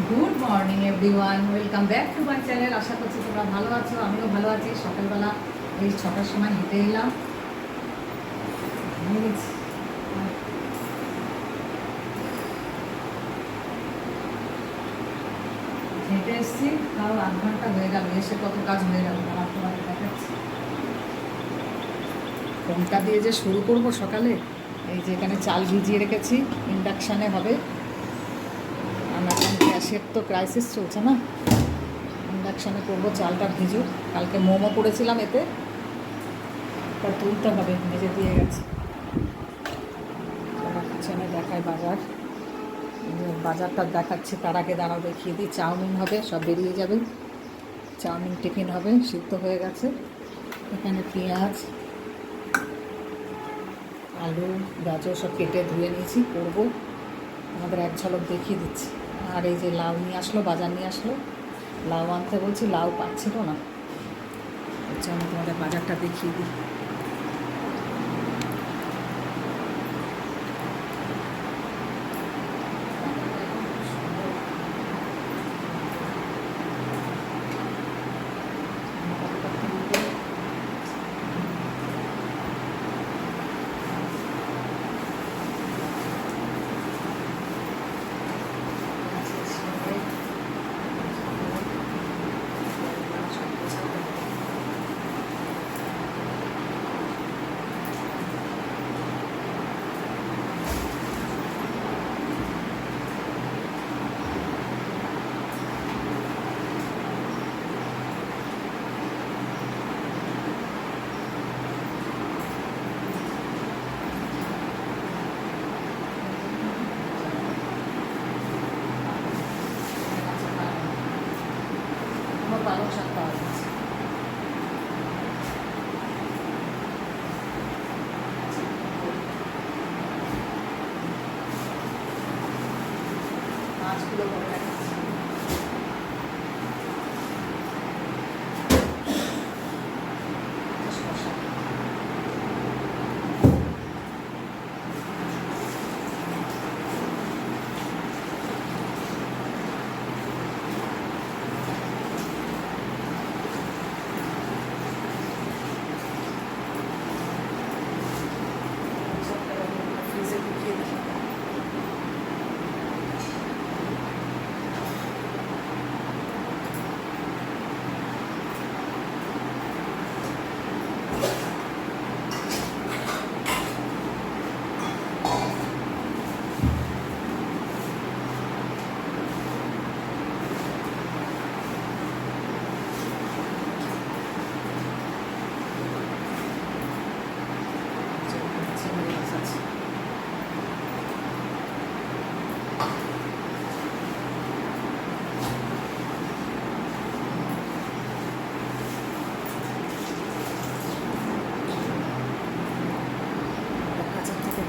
Good morning everyone, welcome back to my channel. আশা করছি তোমরা ভালো আছো, আমিও ভালো আছি। সকালবেলা এই 6টার সময় হেঁটে এলাম, হেঁটে এসেছি, তাও আধ ঘন্টা হয়ে গেল। এসে কত কাজ হয়ে গেল আমার তোমাদের দেখাচ্ছি। কোনটা দিয়ে যে শুরু করব সকালে, এই যে এখানে চাল ভিজিয়ে রেখেছি, ইন্ডাকশানে হবে। আমার এখন গ্যাসের তো ক্রাইসিস চলছে না, ইন্ডাকশানে করবো। চালটা ভিজুক, কালকে মোমো করেছিলাম, এতে তা তুলতে হবে, ভেজে দিয়ে গেছে। পিছনে দেখায় বাজার, বাজারটা দেখাচ্ছি। তার আগে দাঁড়াও দেখিয়ে দিই, চাউমিন হবে, সব বেরিয়ে যাবে। চাউমিন টিফিন হবে, সিদ্ধ হয়ে গেছে। এখানে পেঁয়াজ, আলু, গাজর সব কেটে ধুয়ে নিয়েছি, করবো। আমাদের এক ঝলক দেখিয়ে দিচ্ছি। আর এই যে লাউ নিয়ে আসলো, বাজার নিয়ে আসলো, লাউ আনতে বলছি, লাউ পাচ্ছিল না। আচ্ছা, আমি তোমাদের বাজারটা দেখিয়ে দিই। পালং শাক পাওয়া যাচ্ছে। মাছগুলো করে রাখছি। ফ্রিজে ঢুকিয়ে দিই।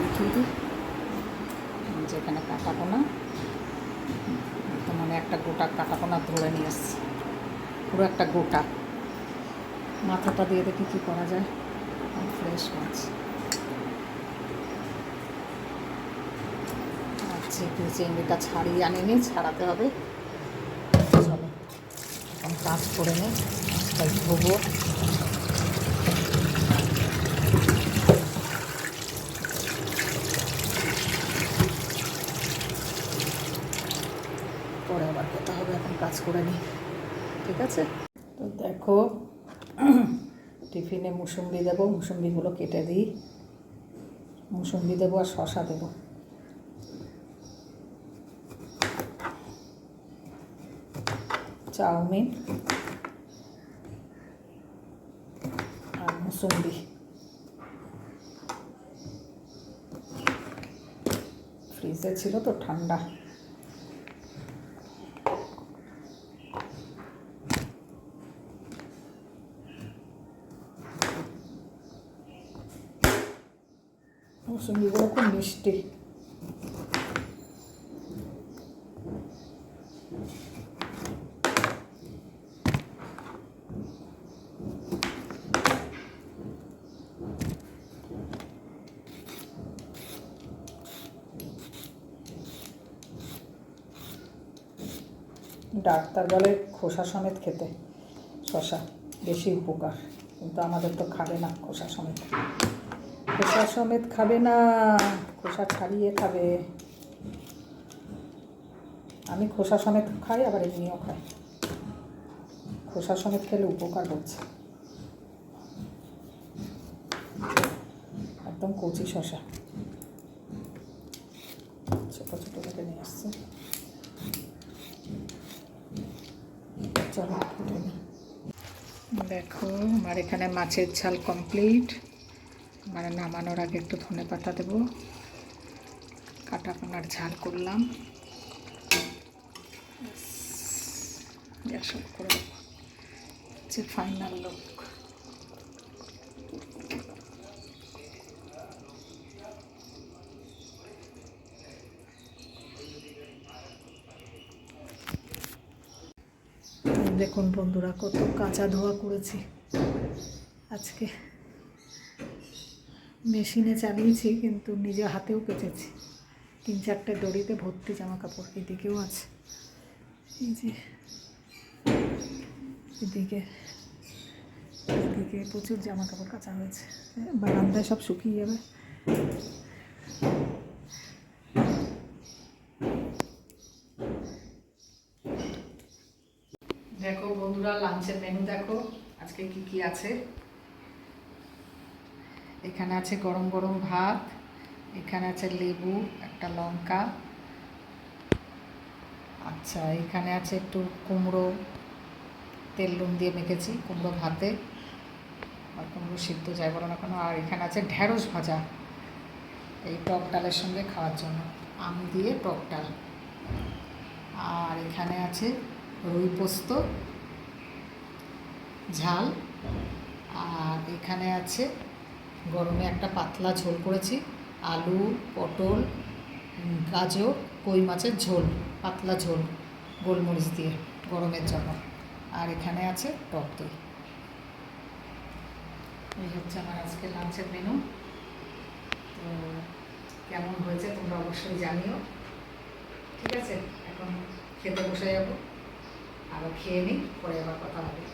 দেখিয়ে দিই, যেখানে কাটাপোনা, তো মানে একটা গোটা কাটাপোনা ধরে নিয়ে এসছি, পুরো একটা গোটা। মাথাটা দিয়ে দেখি কী করা যায়। ফ্রেশ মাছ আচ্ছা, চিংড়িটা ছাড়িয়ে আনিনি, ছাড়াতে হবে। চলো এখন কাজ করে নিই, মাছটাই ধোবো। পরে আবার খেতে হবে, এখন কাজ করে নিই, ঠিক আছে? তো দেখো, টিফিনে মুসুম্বি দেবো, মুসুম্বিগুলো কেটে দিই। মুসুম্বি দেবো আর শশা দেবো। চাউমিন আর মুসুম্বি, ফ্রিজে ছিল তো, ঠান্ডা। মুসুম্বিগুলো খুব মিষ্টি। ডাক্তার বলে খোসা সমেত খেতে শশা, বেশি উপকার, কিন্তু আমাদের তো খাবে না খোসা সমেত। খোসা সমেত খাবে না, খোসা ছাড়িয়ে খাবে। আমি খোসা সমেত খাই, আবার এমনিও খাই। খোসা সমেত খেলে উপকার হচ্ছে। একদম কচি শশা, ছোটো ছোটো কেটে নিয়ে আসছে। চলো দেখো, আমার এখানে মাছের ঝাল কমপ্লিট। মানে নামানোর আগে একটু ধনে পাতা দেবো, কাটা পোনার ঝাল করলাম, গ্যাস অফ করে দেবো। হচ্ছে ফাইনাল লুক। দেখুন বন্ধুরা, কত কাঁচা ধোয়া করেছি আজকে। মেশিনে চালিয়েছি, কিন্তু নিজে হাতেও কেচেছি। 3-4টে দড়িতে ভর্তি জামা কাপড়। এদিকেও আছে, এই যে এদিকে এদিকে প্রচুর জামা কাপড় কাচা হয়েছে। বারান্দায় সব শুকিয়ে যাবে। দেখো বন্ধুরা, লাঞ্চের মেনু দেখো আজকে কি কি আছে। এখানে আছে গরম গরম ভাত, এখানে আছে লেবু, একটা লঙ্কা, আচ্ছা এখানে আছে একটু কুমড়ো, তেল নুন দিয়ে মেখেছি কুমড়ো ভাতে, আর কুমড়ো সিদ্ধ যাই বলো না কেন। আর এখানে আছে ঢ্যাঁড়স ভাজা, এই টক ডালের সঙ্গে খাওয়ার জন্য, আম দিয়ে টক ডাল। আর এখানে আছে রুই পোস্ত ঝাল। আর এখানে আছে গরমে একটা পাতলা ঝোল করেছি, আলু, পটল, গাজর, কই মাছের ঝোল, পাতলা ঝোল গোলমরিচ দিয়ে গরমের জন্য। আর এখানে আছে টক দই। এই হচ্ছে আমার আজকে লাঞ্চের মেনু। তো কেমন হয়েছে তোমরা অবশ্যই জানিও। ঠিক আছে, এখন খেতে বসে যাবো, আবার খেয়ে নিই, পরে আবার কথা হবে।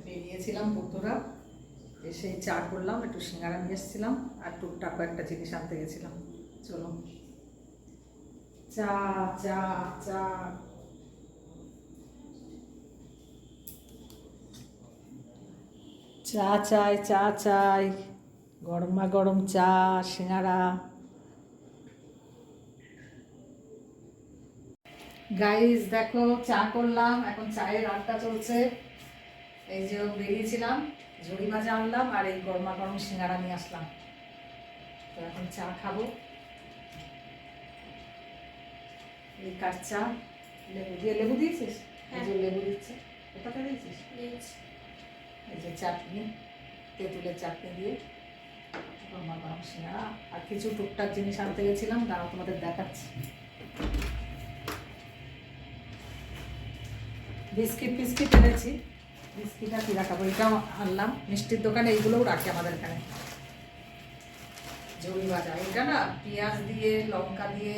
বেরিয়েছিলাম বন্ধুরা, এসে চা করলাম, একটু সিঙ্গারা নিয়ে এসেছিলাম, আর টুকটাক একটা জিনিস আনতে গেছিলাম। চলো চা চা চা। চা চাই, চা চাই, গরমা গরম চা, সিঙ্গারা। গাইস দেখো, চা করলাম, এখন চায়ের আড্ডা চলছে। এই যে বেরিয়েছিলাম, ঝুড়ি ভাজা আনলাম, আর এই গরমা গরম সিঙ্গারা নিয়ে আসলাম। তো এখন চা খাবো। এই কাঠ চা, লেবু দিয়ে। লেবু দিয়েছিস? এই যে লেবু দিচ্ছে, কোথাটা দিয়েছিস? এই যে চাটনি, তেঁতুলের চাটনি দিয়ে গরমা গরম সিঙ্গারা। আর কিছু টুকটাক জিনিস আনতে গেছিলাম, দাঁড়াও তোমাদের দেখাচ্ছি। বিস্কিট ফিস্কিট এনেছি, বিস্কিট আর কি রাখাবো, এটাও আনলাম। মিষ্টির দোকানে এইগুলোও রাখে আমাদের এখানে। ঝুড়ি ভাজা, এটা না পেঁয়াজ দিয়ে, লঙ্কা দিয়ে,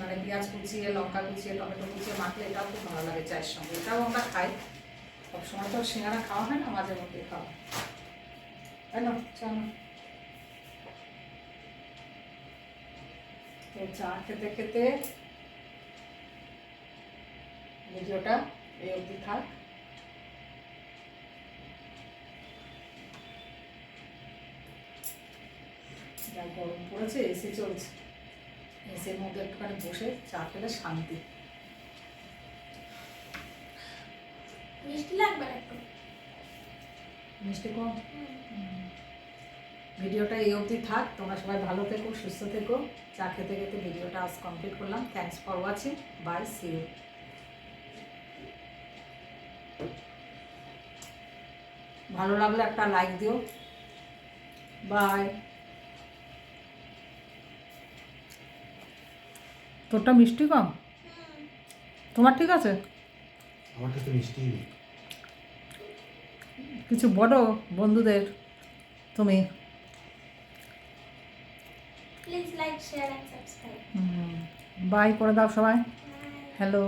মানে পেঁয়াজ কুচিয়ে, লঙ্কা কুচিয়ে, টমেটো কুচিয়ে মাখলে এটাও খুব ভালো লাগে চায়ের সঙ্গে। এটাও আমরা খাই, সবসময় তো সিঙ্গারা খাওয়া হয় না, মাঝে মধ্যে খাওয়া। না চা না। তো চা খেতে খেতে ভিডিওটা এই অবধি থাক। যা গরম পড়েছে, এসি চলছে, এসির মধ্যে একটুখানি বসে চা খেলে শান্তি। মিষ্টি লাগবে একটু, মিষ্টি কম। ভিডিওটা এই অবধি থাক, তোমরা সবাই ভালো থেকো, সুস্থ থেকো। চা খেতে খেতে ভিডিওটা আজ কমপ্লিট করলাম। Thanks for watching, bye, see you. ভালো লাগলে একটা লাইক দিও, বাই। তোরটা মিষ্টি কম, তোমার ঠিক আছে? আমারটা তো মিষ্টি নেই। কিছু বলো বন্ধুদের তুমি। Please like share and subscribe. Bye করে দাও সবাই। বাই। হ্যালো।